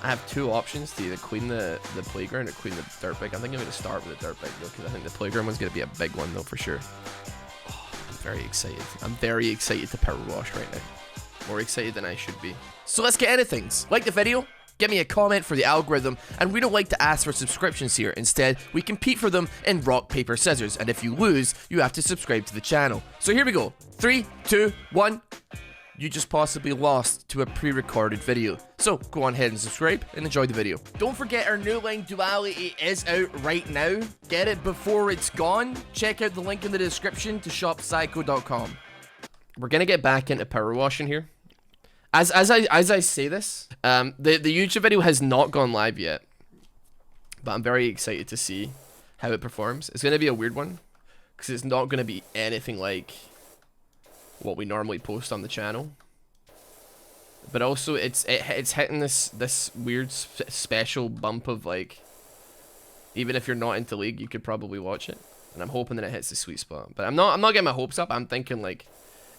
I have two options to either clean the playground or clean the dirt bike. I think I'm going to start with the dirt bike though, because I think the playground one's going to be a big one though for sure. Oh, I'm very excited. I'm very excited to power wash right now. More excited than I should be. So let's get into things. Like the video, give me a comment for the algorithm, and we don't like to ask for subscriptions here. Instead, we compete for them in rock, paper, scissors, and if you lose, you have to subscribe to the channel. So here we go. 3, 2, 1. You just possibly lost to a pre-recorded video. So go on ahead and subscribe and enjoy the video. Don't forget our new line Duality is out right now. Get it before it's gone. Check out the link in the description to shoppsycho.com. We're gonna get back into power washing here. As I say this, the YouTube video has not gone live yet, but I'm very excited to see how it performs. It's gonna be a weird one because it's not gonna be anything like what we normally post on the channel, but also it's hitting this weird special bump of like, even if you're not into League, you could probably watch it, and I'm hoping that it hits the sweet spot. But I'm not getting my hopes up. I'm thinking like,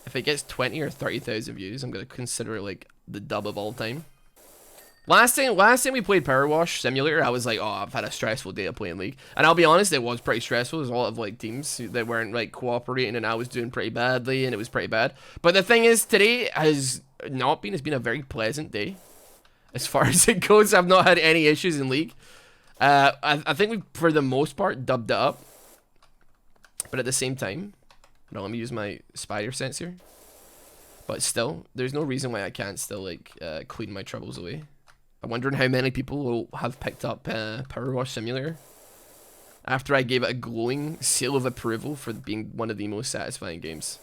if it gets 20 or 30,000 views, I'm gonna consider it like the dub of all time. Last time we played PowerWash Simulator, I was like, oh, I've had a stressful day of playing League. And I'll be honest, it was pretty stressful. There's a lot of like teams that weren't like cooperating, and I was doing pretty badly, and it was pretty bad. But the thing is, today has not been. It's been a very pleasant day, as far as it goes. I've not had any issues in League. I think we, for the most part, dubbed it up. But at the same time, no, let me use my spider sense here. But still, there's no reason why I can't still like clean my troubles away. I'm wondering how many people will have picked up PowerWash Simulator after I gave it a glowing seal of approval for being one of the most satisfying games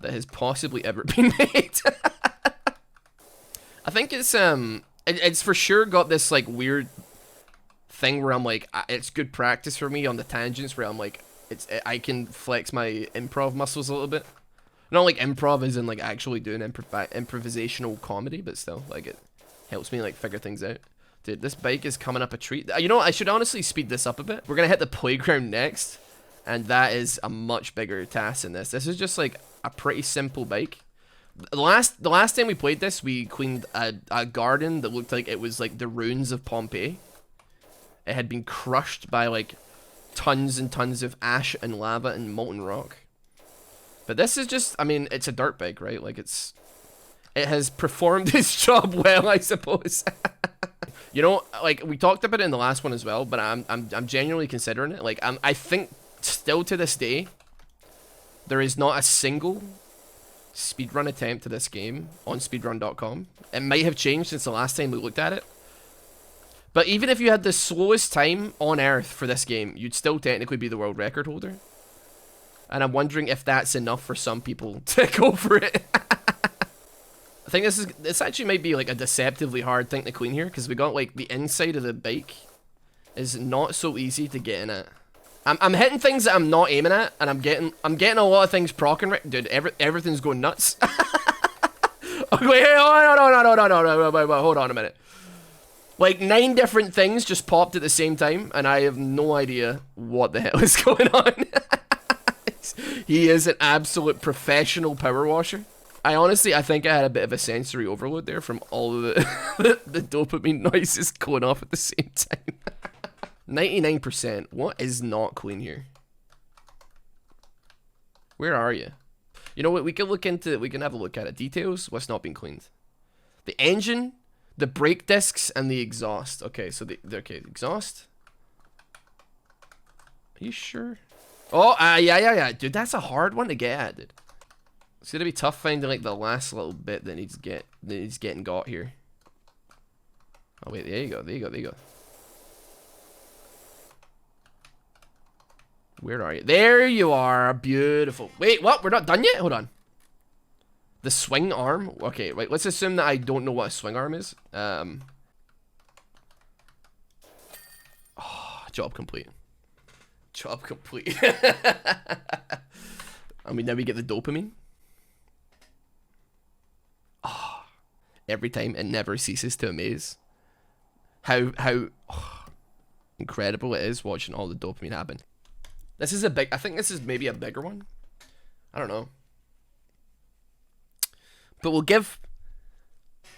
that has possibly ever been made. I think it's for sure got this like weird thing where I'm like, it's good practice for me on the tangents where I'm like, I can flex my improv muscles a little bit. Not like improv as in like actually doing improvisational comedy, but still like it helps me like figure things out. Dude, this bike is coming up a treat. You know what? I should honestly speed this up a bit. We're gonna hit the playground next, and that is a much bigger task than this. This is just like a pretty simple bike. The last time we played this, we cleaned a garden that looked like it was like the ruins of Pompeii. It had been crushed by like tons and tons of ash and lava and molten rock. But this is just, I mean, it's a dirt bike, right? Like it has performed its job well, I suppose. You know, like we talked about it in the last one as well, but I'm genuinely considering it. Like I think still to this day, there is not a single speedrun attempt to this game on speedrun.com. It might have changed since the last time we looked at it. But even if you had the slowest time on Earth for this game, you'd still technically be the world record holder. And I'm wondering if that's enough for some people to go for it. I think this actually might be like a deceptively hard thing to clean here, because we got like the inside of the bike is not so easy to get in at. I'm hitting things that I'm not aiming at, and I'm getting a lot of things procking right. Dude, everything's going nuts. Okay, wait, no, hold on a minute. Like 9 different things just popped at the same time, and I have no idea what the hell is going on. He is an absolute professional power washer. I think I had a bit of a sensory overload there from all of the dopamine noises going off at the same time. 99%. What is not clean here? Where are you? You know what? We can have a look at it. Details. What's not being cleaned? The engine, the brake discs, and the exhaust. Okay, so okay, exhaust. Are you sure? Oh, yeah. Dude, that's a hard one to get at, dude. It's gonna be tough finding like the last little bit that needs getting got here. Oh wait, there you go. Where are you? There you are, beautiful. Wait, what? We're not done yet? Hold on. The swing arm? Okay, wait, let's assume that I don't know what a swing arm is. Oh, job complete. Job complete. I mean, now we get the dopamine. Oh, every time it never ceases to amaze. How incredible it is watching all the dopamine happen. This is I think this is maybe a bigger one. I don't know. But we'll give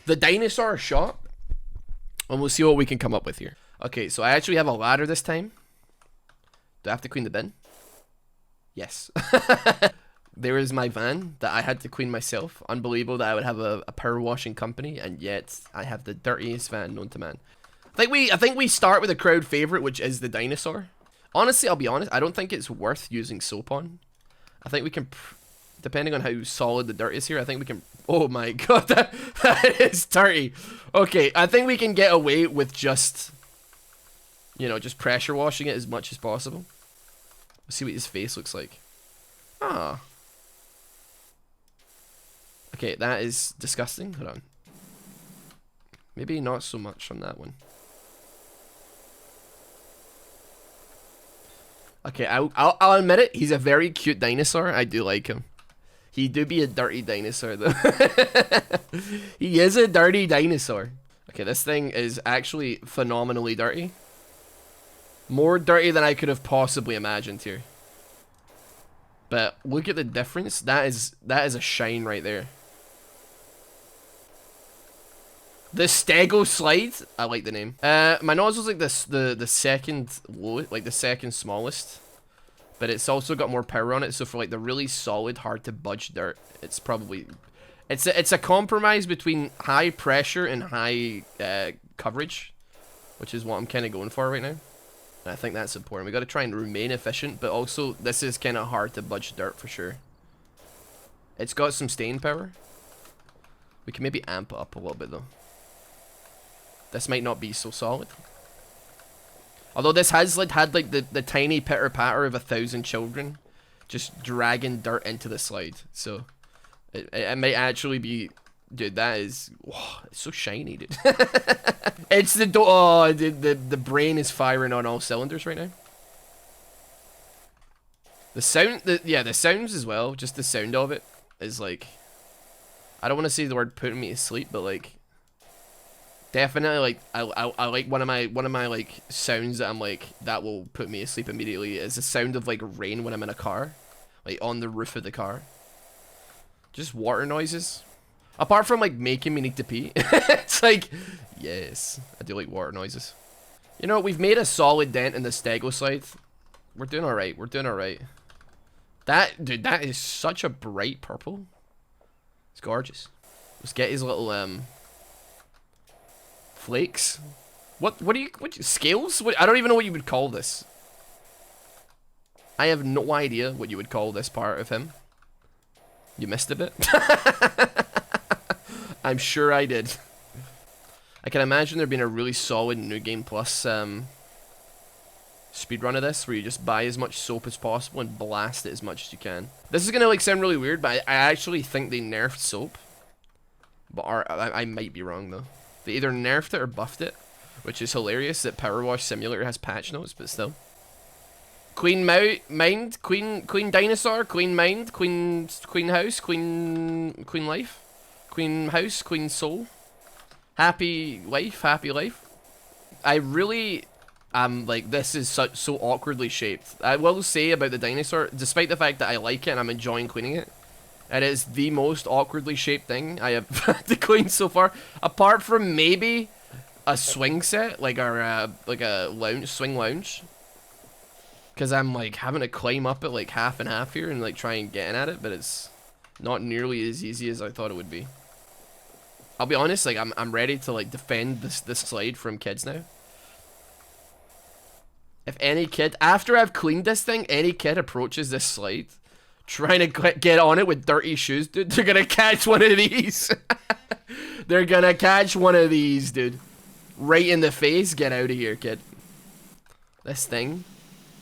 the dinosaur a shot. And we'll see what we can come up with here. Okay, so I actually have a ladder this time. Do I have to clean the bin? Yes. There is my van that I had to clean myself. Unbelievable that I would have a power washing company, and yet I have the dirtiest van known to man. I think we start with a crowd favorite, which is the dinosaur. Honestly, I'll be honest, I don't think it's worth using soap on. I think we can, depending on how solid the dirt is here, I think we can. Oh my god, that is dirty. Okay, I think we can get away with just, you know, just pressure washing it as much as possible. Let's see what his face looks like. Ah. Okay, that is disgusting. Hold on. Maybe not so much on that one. Okay, I'll admit it. He's a very cute dinosaur. I do like him. He do be a dirty dinosaur though. He is a dirty dinosaur. Okay, this thing is actually phenomenally dirty. More dirty than I could have possibly imagined here. But look at the difference. That is a shine right there. The Stego Slide. I like the name. My nozzle's like this, the second low, like the second smallest, but it's also got more power on it. So for like the really solid, hard to budge dirt, it's probably, it's a compromise between high pressure and high coverage, which is what I'm kind of going for right now. And I think that's important. We got to try and remain efficient, but also this is kind of hard to budge dirt for sure. It's got some staying power. We can maybe amp it up a little bit though. This might not be so solid. Although this has like had like the tiny pitter patter of 1,000 children just dragging dirt into the slide. So it might actually be, dude, that is, whoa, it's so shiny, dude. It's the oh, dude, the brain is firing on all cylinders right now. The sound, yeah, the sounds as well, just the sound of it is like, I don't want to say the word putting me to sleep, but like, definitely, like, I like one of my like sounds that I'm like, that will put me to sleep immediately is the sound of like rain when I'm in a car, like on the roof of the car. Just water noises. Apart from like making me need to pee. It's like, yes, I do like water noises. You know, we've made a solid dent in the Stego Slide. We're doing alright, we're doing alright. That, dude, that is such a bright purple. It's gorgeous. Let's get his little, flakes. What scales? I don't even know what you would call this. I have no idea what you would call this part of him. You missed a bit. I'm sure I did. I can imagine there being a really solid New Game Plus speedrun of this, where you just buy as much soap as possible and blast it as much as you can. This is gonna like sound really weird, but I actually think they nerfed soap. But I might be wrong though. They either nerfed it or buffed it, which is hilarious that PowerWash Simulator has patch notes, but still. Queen Mind, Queen Dinosaur, Queen Mind, Queen House, Queen Life, Queen House, Queen Soul. Happy life, happy life. I really am like, this is so awkwardly shaped. I will say about the dinosaur, despite the fact that I like it and I'm enjoying cleaning it, it is the most awkwardly shaped thing I have had to clean so far. Apart from maybe a swing set, like our like a swing lounge. Because I'm like having to climb up it like half and half here and like try and get in at it, but it's not nearly as easy as I thought it would be. I'll be honest, like I'm ready to like defend this slide from kids now. If any kid, after I've cleaned this thing, any kid approaches this slide trying to get on it with dirty shoes, dude, they're gonna catch one of these. They're gonna catch one of these, dude. Right in the face. Get out of here, kid. This thing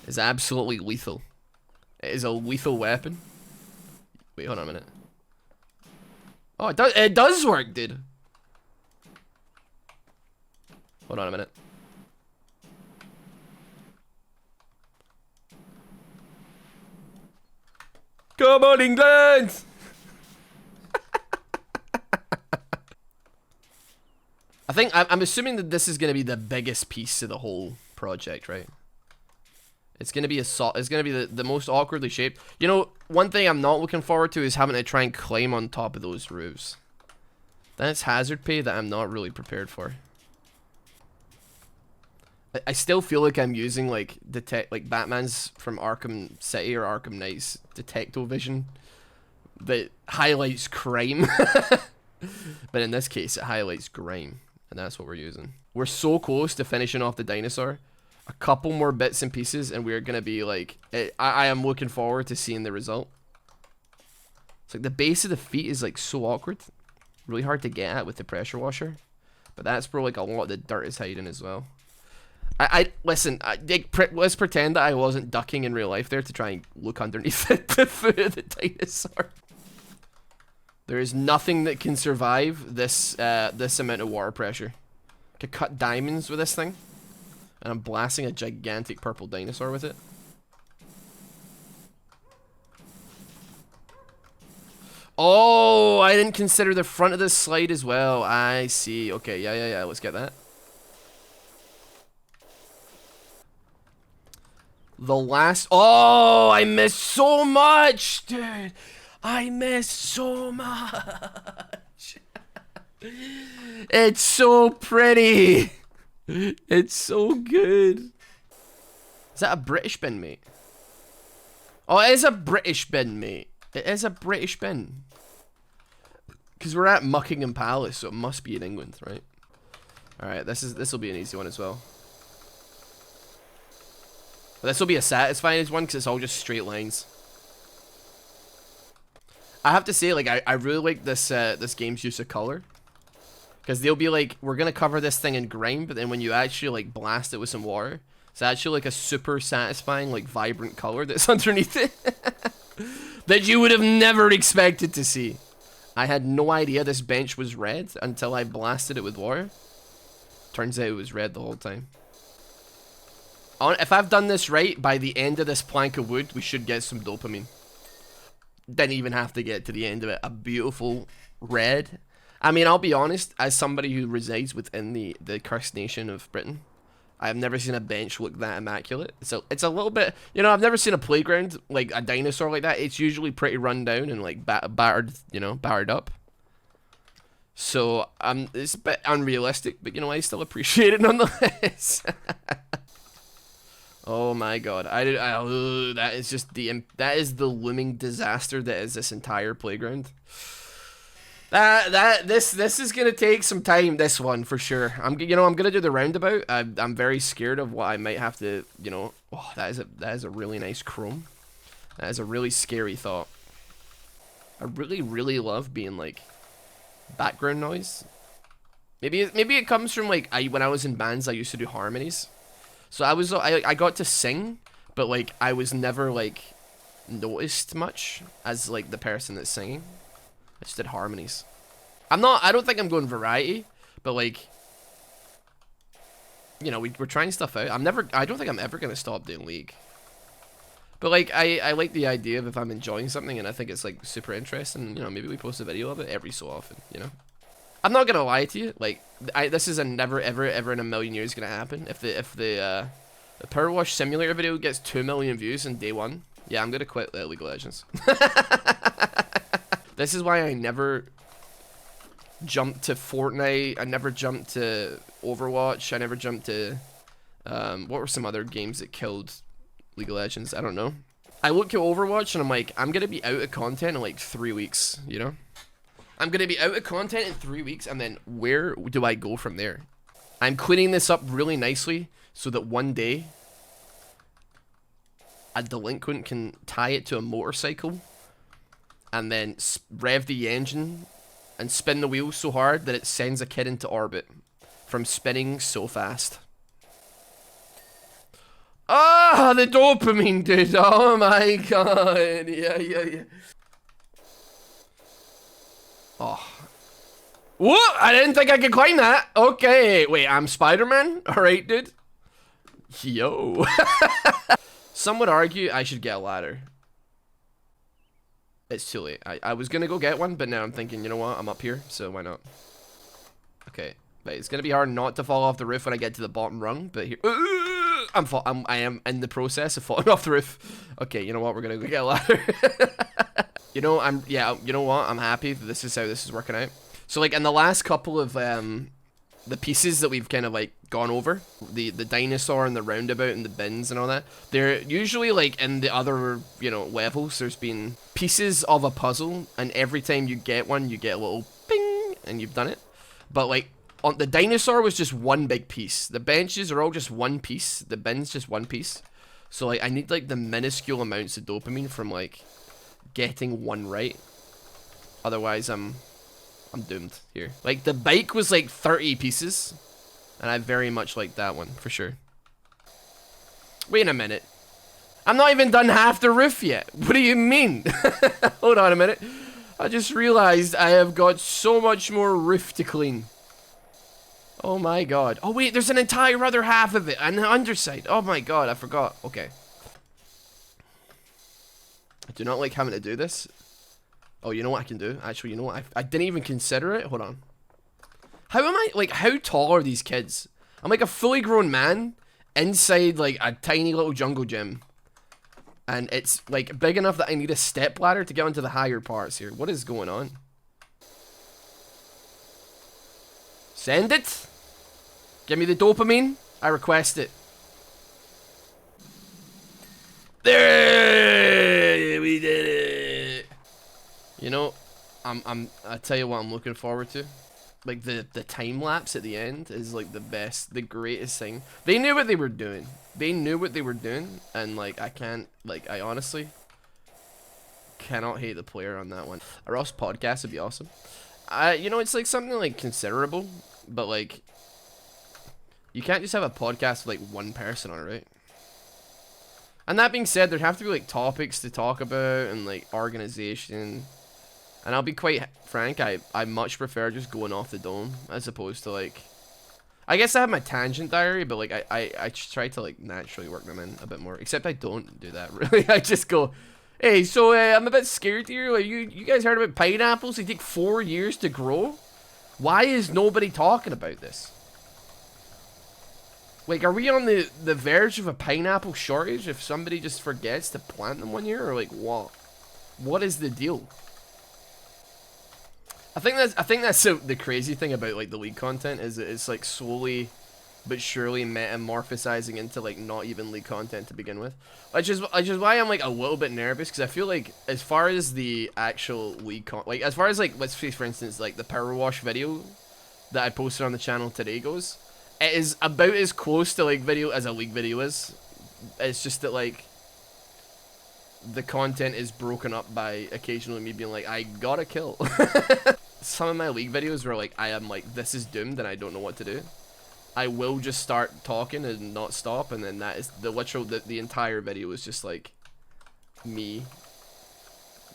is absolutely lethal. It is a lethal weapon. Wait, hold on a minute. Oh, it does work, dude. Hold on a minute. Come on, England! I'm assuming that this is going to be the biggest piece of the whole project, right? It's going to be it's going to be the most awkwardly shaped. You know, one thing I'm not looking forward to is having to try and climb on top of those roofs. That's hazard pay that I'm not really prepared for. I still feel like I'm using like like Batman's from Arkham City or Arkham Knight's detecto-vision that highlights crime. But in this case, it highlights grime, and that's what we're using. We're so close to finishing off the dinosaur. A couple more bits and pieces, and we're gonna be like, I am looking forward to seeing the result. It's like the base of the feet is like so awkward, really hard to get at with the pressure washer. But that's where like a lot of the dirt is hiding as well. Listen. Let's pretend that I wasn't ducking in real life there to try and look underneath the foot of the dinosaur. There is nothing that can survive this this amount of water pressure. I could cut diamonds with this thing, and I'm blasting a gigantic purple dinosaur with it. Oh, I didn't consider the front of this slide as well. I see. Okay, yeah. Let's get that. The last... Oh, I missed so much, dude. I missed so much. It's so pretty. It's so good. Is that a British bin, mate? Oh, it is a British bin, mate. It is a British bin. Because we're at Buckingham Palace, so it must be in England, right? Alright, this will be an easy one as well. This will be a satisfying one because it's all just straight lines. I have to say, like, I really like this this game's use of color, because they'll be like, we're gonna cover this thing in grime, but then when you actually like blast it with some water, it's actually like a super satisfying, like, vibrant color that's underneath it that you would have never expected to see. I had no idea this bench was red until I blasted it with water. Turns out it was red the whole time. If I've done this right, by the end of this plank of wood, we should get some dopamine. Didn't even have to get to the end of it. A beautiful red. I mean, I'll be honest, as somebody who resides within the cursed nation of Britain, I have never seen a bench look that immaculate. So it's a little bit, you know, I've never seen a playground, like a dinosaur like that. It's usually pretty run down and like battered, you know, battered up. So it's a bit unrealistic, but you know, I still appreciate it nonetheless. Oh my god, that is just that is the looming disaster that is this entire playground. This is gonna take some time, this one, for sure. I'm gonna do the roundabout. I'm very scared of what I might have to, you know. Oh, that is a really nice chrome. That is a really scary thought. I really love being like background noise. Maybe it comes from like when I was in bands, I used to do harmonies. So I got to sing, but like I was never like noticed much as like the person that's singing. I just did harmonies. I don't think I'm going variety, but like, you know, we're trying stuff out. I don't think I'm ever gonna stop doing League. But like I like the idea of if I'm enjoying something and I think it's like super interesting, you know, maybe we post a video of it every so often, you know. I'm not gonna lie to you, like this is a never ever in a million years gonna happen. If the PowerWash Simulator video gets 2 million views in day one, yeah, I'm gonna quit League of Legends. This is why I never jumped to Fortnite. I never jumped to Overwatch. I never jumped to what were some other games that killed League of Legends? I don't know. I look at Overwatch and I'm like, I'm gonna be out of content in like 3 weeks, you know? I'm gonna be out of content in 3 weeks, and then where do I go from there? I'm cleaning this up really nicely so that one day a delinquent can tie it to a motorcycle and then rev the engine and spin the wheels so hard that it sends a kid into orbit from spinning so fast. Ah, the dopamine, dude. Oh my god. Yeah. Oh. What? I didn't think I could climb that. Okay. Wait, I'm Spider-Man? Alright, dude. Yo. Some would argue I should get a ladder. It's too late. I was gonna go get one, but now I'm thinking, you know what? I'm up here, so why not? Okay. But it's gonna be hard not to fall off the roof when I get to the bottom rung, but here... I am in the process of falling off the roof. Okay, you know what? We're gonna go get a ladder. You know, you know what? I'm happy that this is how this is working out. So, like, in the last couple of the pieces that we've kind of like gone over, the dinosaur and the roundabout and the bins and all that, they're usually like in the other, you know, levels. There's been pieces of a puzzle, and every time you get one, you get a little ping, and you've done it. But like on the dinosaur was just one big piece. The benches are all just one piece. The bin's just one piece. So like I need like the minuscule amounts of dopamine from like getting one right. Otherwise I'm doomed here. Like the bike was like 30 pieces, and I very much like that one for sure. Wait a minute. I'm not even done half the roof yet. What do you mean? Hold on a minute. I just realized I have got so much more roof to clean. Oh my god. Oh wait, there's an entire other half of it on the underside. Oh my god, I forgot. Okay. I do not like having to do this. Oh, you know what I can do? Actually, you know what? I didn't even consider it. Hold on. How am I, like, how tall are these kids? I'm like a fully grown man inside like a tiny little jungle gym. And it's like big enough that I need a step ladder to get onto the higher parts here. What is going on? Send it. Give me the dopamine. I request it. There, we did it. You know, I tell you what I'm looking forward to. Like the time lapse at the end is like the best, the greatest thing. They knew what they were doing. They knew what they were doing, and like I honestly cannot hate the player on that one. A Ross podcast would be awesome. You know, it's like something like considerable, but like you can't just have a podcast with like one person on it, right? And that being said, there'd have to be like topics to talk about and like organization. And I'll be quite frank, I much prefer just going off the dome as opposed to like, I guess I have my tangent diary, but like I try to like naturally work them in a bit more. Except I don't do that really. I just go, hey, so I'm a bit scared here. Like you guys heard about pineapples? They take 4 years to grow. Why is nobody talking about this? Like, are we on the verge of a pineapple shortage if somebody just forgets to plant them one year, or like what? What is the deal? I think that's the crazy thing about like the League content is that it's like slowly but surely metamorphosizing into like not even League content to begin with, which is why I'm like a little bit nervous, because I feel like as far as the actual League like as far as like, let's say for instance like the PowerWash video that I posted on the channel today goes, it is about as close to like video as a League video is. It's just that like the content is broken up by occasionally me being like, I gotta kill. Some of my League videos where like I am like, this is doomed and I don't know what to do. I will just start talking and not stop, and then that is the literal the entire video is just like me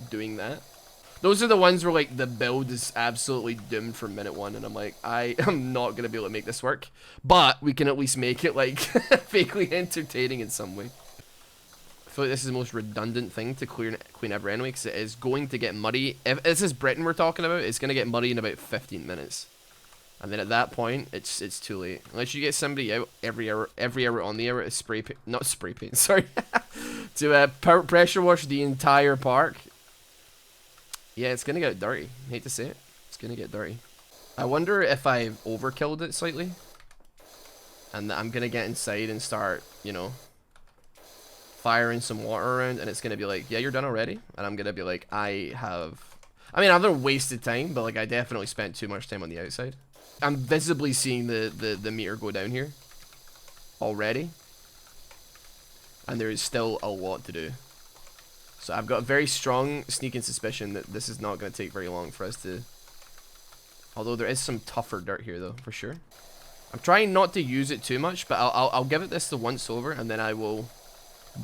doing that. Those are the ones where like the build is absolutely doomed from minute one, and I'm like, I am not gonna be able to make this work, but we can at least make it like vaguely entertaining in some way. I feel like this is the most redundant thing to clean ever anyway, because it is going to get muddy. If this is Britain we're talking about, it's going to get muddy in about 15 minutes. And then at that point, it's too late. Unless you get somebody out every hour on the hour to spray paint, not spray paint, sorry, to pressure wash the entire park. Yeah, it's going to get dirty. I hate to say it. It's going to get dirty. I wonder if I've overkilled it slightly. And that I'm going to get inside and start, you know, firing some water around, and it's gonna be like, yeah, you're done already, and I'm gonna be like, I've never wasted time, but like I definitely spent too much time on the outside. I'm visibly seeing the meter go down here already, and there is still a lot to do. So I've got a very strong sneaking suspicion that this is not gonna take very long for us to, although there is some tougher dirt here though, for sure. I'm trying not to use it too much, but I'll give it this the once over, and then I will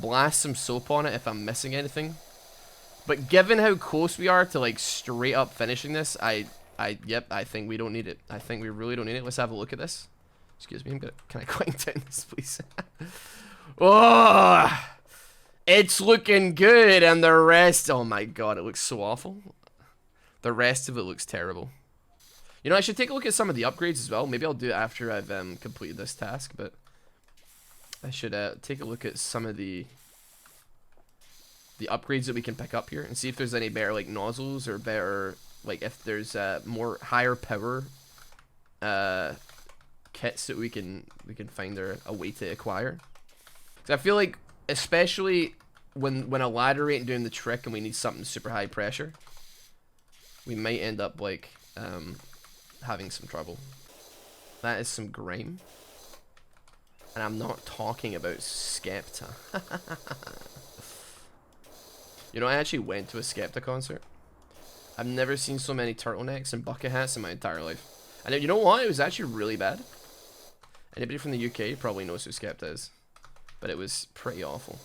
blast some soap on it if I'm missing anything. But given how close we are to like straight up finishing this, yep, I think we don't need it. I think we really don't need it. Let's have a look at this. Excuse me, can I quiet down this, please? Oh, it's looking good, and the rest, oh my god, it looks so awful. The rest of it looks terrible. You know, I should take a look at some of the upgrades as well. Maybe I'll do it after I've completed this task, but I should take a look at some of the upgrades that we can pick up here and see if there's any better like nozzles, or better like if there's more higher power kits that we can find a way to acquire. Because I feel like, especially when a ladder ain't doing the trick and we need something super high pressure, we might end up like having some trouble. That is some grime. And I'm not talking about Skepta. You know, I actually went to a Skepta concert. I've never seen so many turtlenecks and bucket hats in my entire life. And you know what? It was actually really bad. Anybody from the UK probably knows who Skepta is. But it was pretty awful.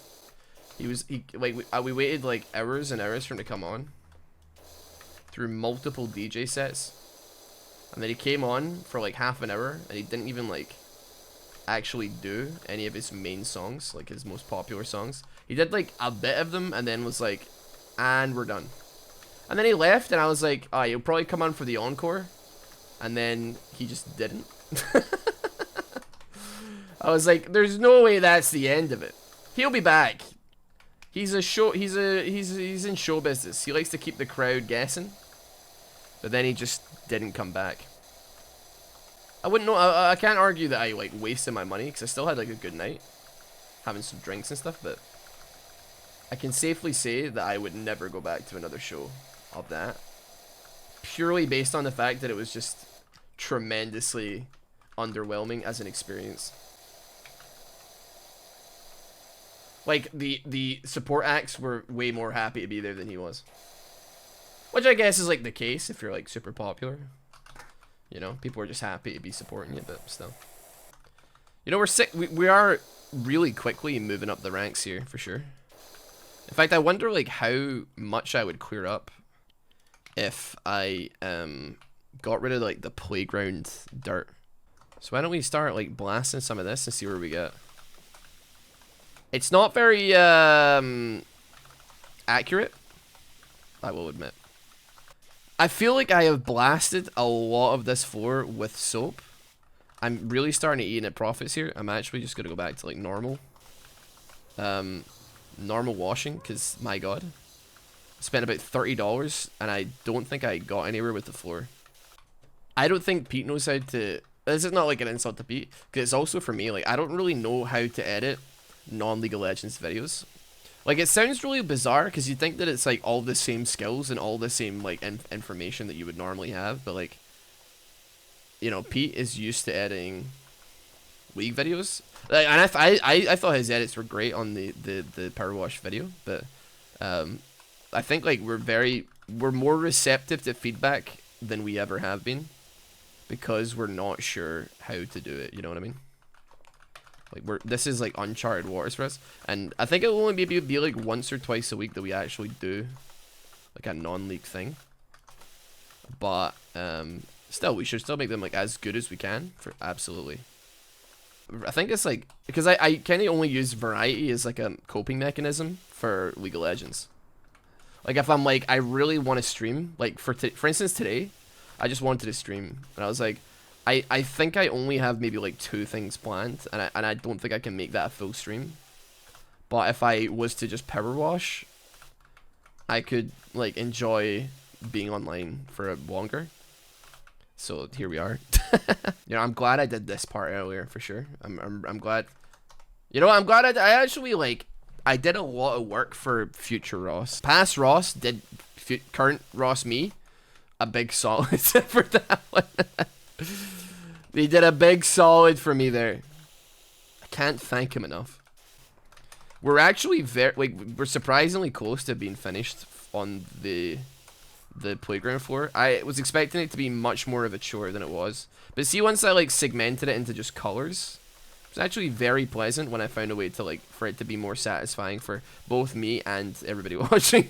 We waited like hours and hours for him to come on. Through multiple DJ sets. And then he came on for like half an hour. And he didn't even like actually do any of his main songs. Like his most popular songs. He did like a bit of them and then was like, and we're done. And then he left and I was like, oh, he'll probably come on for the encore. And then he just didn't. I was like, there's no way that's the end of it. He'll be back. He's in show business. He likes to keep the crowd guessing. But then he just didn't come back. I wouldn't know. I can't argue that I like wasted my money because I still had like a good night, having some drinks and stuff. But I can safely say that I would never go back to another show of that, purely based on the fact that it was just tremendously underwhelming as an experience. Like the support acts were way more happy to be there than he was, which I guess is like the case if you're like super popular. You know, people are just happy to be supporting you, but still. You know, we are really quickly moving up the ranks here for sure. In fact, I wonder like how much I would clear up if I got rid of like the playground dirt. So why don't we start like blasting some of this and see where we get. It's not very accurate, I will admit. I feel like I have blasted a lot of this floor with soap. I'm really starting to eat at profits here. I'm actually just gonna go back to like normal washing, because my god, I spent about $30 and I don't think I got anywhere with the floor. I don't think Pete knows how to. This is not like an insult to Pete, because it's also for me. Like, I don't really know how to edit non-League of Legends videos. Like, it sounds really bizarre because you think that it's like all the same skills and all the same like information that you would normally have, but like, you know, Pete is used to editing League videos, like, and I thought his edits were great on the PowerWash video, but I think like we're more receptive to feedback than we ever have been because we're not sure how to do it. You know what I mean? Like this is like uncharted waters for us, and I think it will only maybe be like once or twice a week that we actually do like a non-league thing. But still, we should still make them like as good as we can for absolutely. I think it's like because I kind of only use variety as like a coping mechanism for League of Legends. Like if I'm like I really want to stream, like for instance today, I just wanted to stream, and I was like, I think I only have maybe like 2 things planned, and I don't think I can make that a full stream. But if I was to just power wash, I could like enjoy being online for longer. So here we are. You know, I'm glad I did this part earlier for sure. I'm glad. You know, I'm glad I actually like I did a lot of work for future Ross. Past Ross did current Ross me a big solid for that one. They did a big solid for me there. I can't thank him enough. We're actually we're surprisingly close to being finished on the playground floor. I was expecting it to be much more of a chore than it was. But see, once I like segmented it into just colors, it was actually very pleasant when I found a way to like for it to be more satisfying for both me and everybody watching.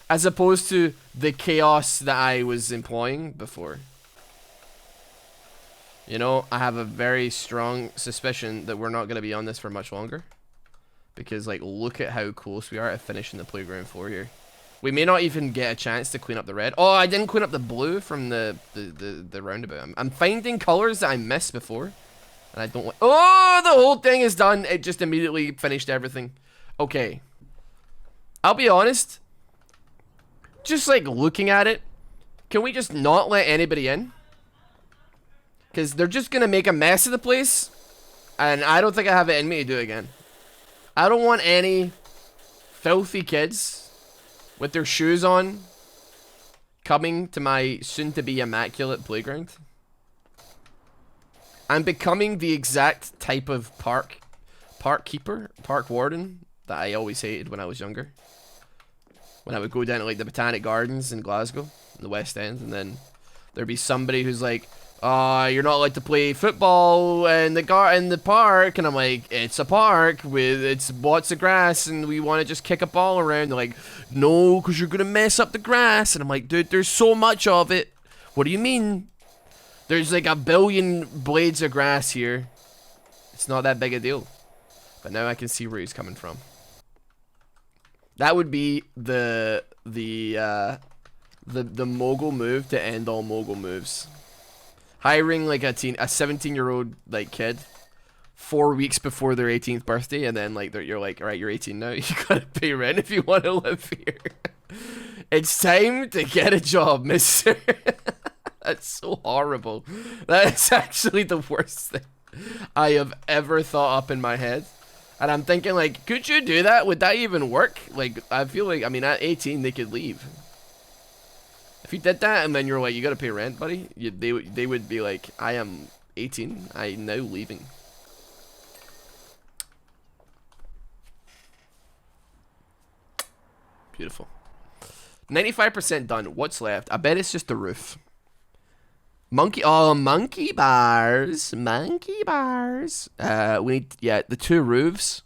As opposed to the chaos that I was employing before. You know, I have a very strong suspicion that we're not going to be on this for much longer. Because, like, look at how close we are to finishing the playground floor here. We may not even get a chance to clean up the red. Oh, I didn't clean up the blue from the roundabout. I'm finding colors that I missed before. And I don't like... Oh, the whole thing is done. It just immediately finished everything. Okay. I'll be honest. Just, like, looking at it. Can we just not let anybody in? Because they're just going to make a mess of the place. And I don't think I have it in me to do it again. I don't want any filthy kids with their shoes on coming to my soon-to-be immaculate playground. I'm becoming the exact type of park keeper, park warden that I always hated when I was younger. When I would go down to like the Botanic Gardens in Glasgow, in the West End, and then there'd be somebody who's like, you're not allowed to play football in the park, and I'm like, it's a park with it's lots of grass, and we want to just kick a ball around. They're like, no, because you're gonna mess up the grass, and I'm like, dude, there's so much of it. What do you mean? There's like a billion blades of grass here. It's not that big a deal. But now I can see where he's coming from. That would be the mogul move to end all mogul moves. Hiring like a 17-year-old like kid 4 weeks before their 18th birthday, and then like you're like, alright, you're 18 now. You gotta pay rent if you want to live here. It's time to get a job, mister. That's so horrible. That's actually the worst thing I have ever thought up in my head. And I'm thinking, like, could you do that? Would that even work? Like, I feel like, I mean, at 18, they could leave. If you did that, and then you're like, you gotta pay rent, buddy, they would be like, I am 18, I'm now leaving. Beautiful. 95% done. What's left? I bet it's just the roof. Monkey bars. Monkey bars. We need, yeah, the two roofs.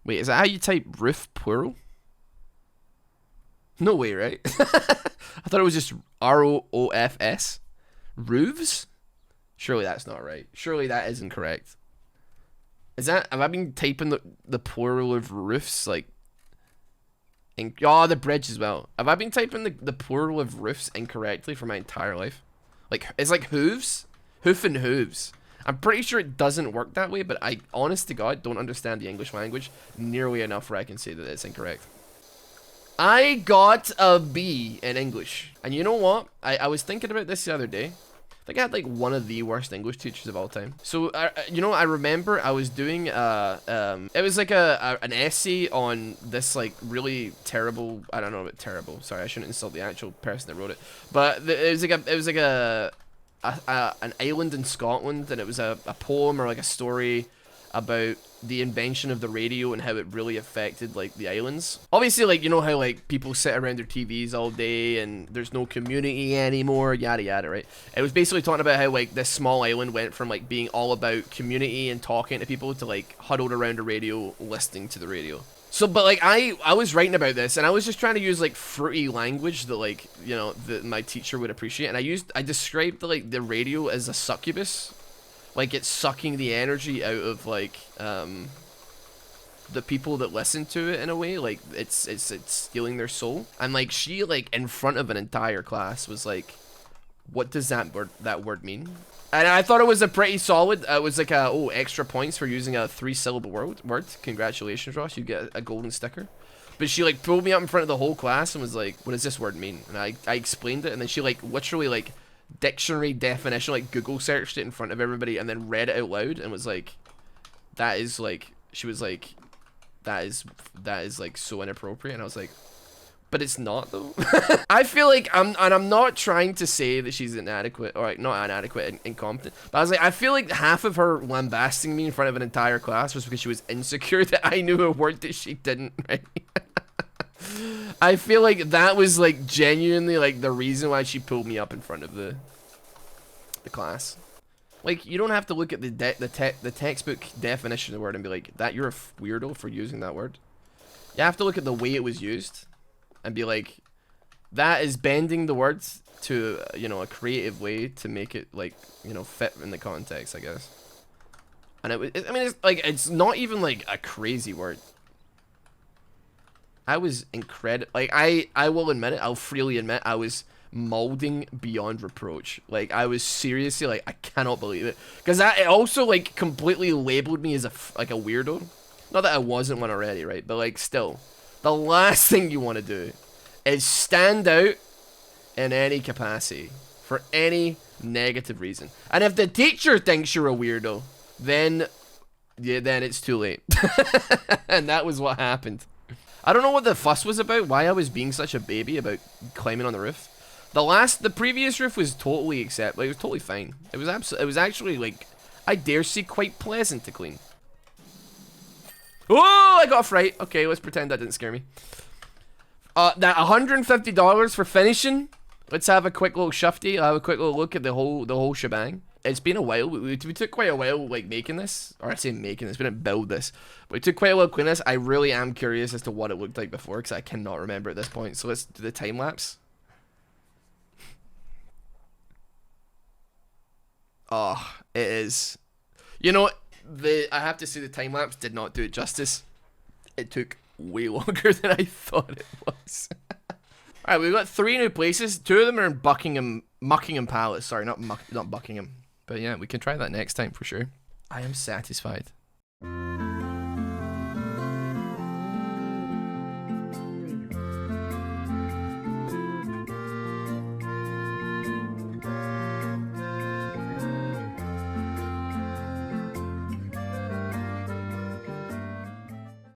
Wait, is that how you type roof plural? No way, right? I thought it was just ROOFS. Roofs? Surely that's not right. Surely that isn't correct. Is that, have I been typing the plural of roofs, like, the bridge as well. Have I been typing the plural of roofs incorrectly for my entire life? Like, it's like hooves? Hoof and hooves. I'm pretty sure it doesn't work that way, but I, honest to God, don't understand the English language nearly enough where I can say that it's incorrect. I got a B in English. And you know what? I was thinking about this the other day. I think I had like one of the worst English teachers of all time. So, you know, I remember I was doing, it was like an essay on this like really terrible, I don't know about terrible, sorry, I shouldn't insult the actual person that wrote it. But it was like an island in Scotland, and it was a poem or like a story about the invention of the radio and how it really affected like the islands. Obviously, like, you know how like people sit around their TVs all day and there's no community anymore, yada yada, right? It was basically talking about how like this small island went from like being all about community and talking to people to like huddled around a radio listening to the radio. So, but like I was writing about this, and I was just trying to use like fruity language that like, you know, that my teacher would appreciate, and I described like the radio as a succubus. Like, it's sucking the energy out of, like, the people that listen to it in a way. Like, it's stealing their soul. And, like, she, like, in front of an entire class was like, what does that word mean? And I thought it was a pretty solid, it was like extra points for using a 3-syllable word. Congratulations, Ross, you get a golden sticker. But she, like, pulled me up in front of the whole class and was like, what does this word mean? And I explained it, and then she, like, literally, like, dictionary definition, like Google searched it in front of everybody and then read it out loud and was like, that is like, she was like, that is like so inappropriate. And I was like, but it's not though. I feel like I'm not trying to say that she's inadequate, or like not inadequate and incompetent, but I was like, I feel like half of her lambasting me in front of an entire class was because she was insecure that I knew a word that she didn't, right? I feel like that was like genuinely like the reason why she pulled me up in front of the class. Like, you don't have to look at the textbook definition of the word and be like, that you're a weirdo for using that word. You have to look at the way it was used and be like, that is bending the words to, you know, a creative way to make it like, you know, fit in the context, I guess. And I mean, it's like, it's not even like a crazy word. I was incredible. Like, I will admit it. I'll freely admit I was molding beyond reproach. Like, I was seriously like, I cannot believe it. Because it also like completely labeled me as a weirdo. Not that I wasn't one already, right? But like, still, the last thing you want to do is stand out in any capacity. for any negative reason. And if the teacher thinks you're a weirdo, then it's too late. And that was what happened. I don't know what the fuss was about, why I was being such a baby about climbing on the roof. The previous roof was totally acceptable. It was totally fine. It was actually, like, I dare say quite pleasant to clean. Oh, I got a fright. Okay, let's pretend that didn't scare me. That $150 for finishing. Let's have a quick little shufty. I'll have a quick little look at the whole shebang. It's been a while. We took quite a while, like, making this. Or I say making this, we didn't build this. But we took quite a while cleaning this. I really am curious as to what it looked like before, because I cannot remember at this point. So let's do the time lapse. Oh, it is. You know, I have to say the time lapse did not do it justice. It took way longer than I thought it was. Alright, we've got 3 new places. 2 of them are in Muckingham Palace. Sorry, not Buckingham. But yeah, we can try that next time for sure. I am satisfied.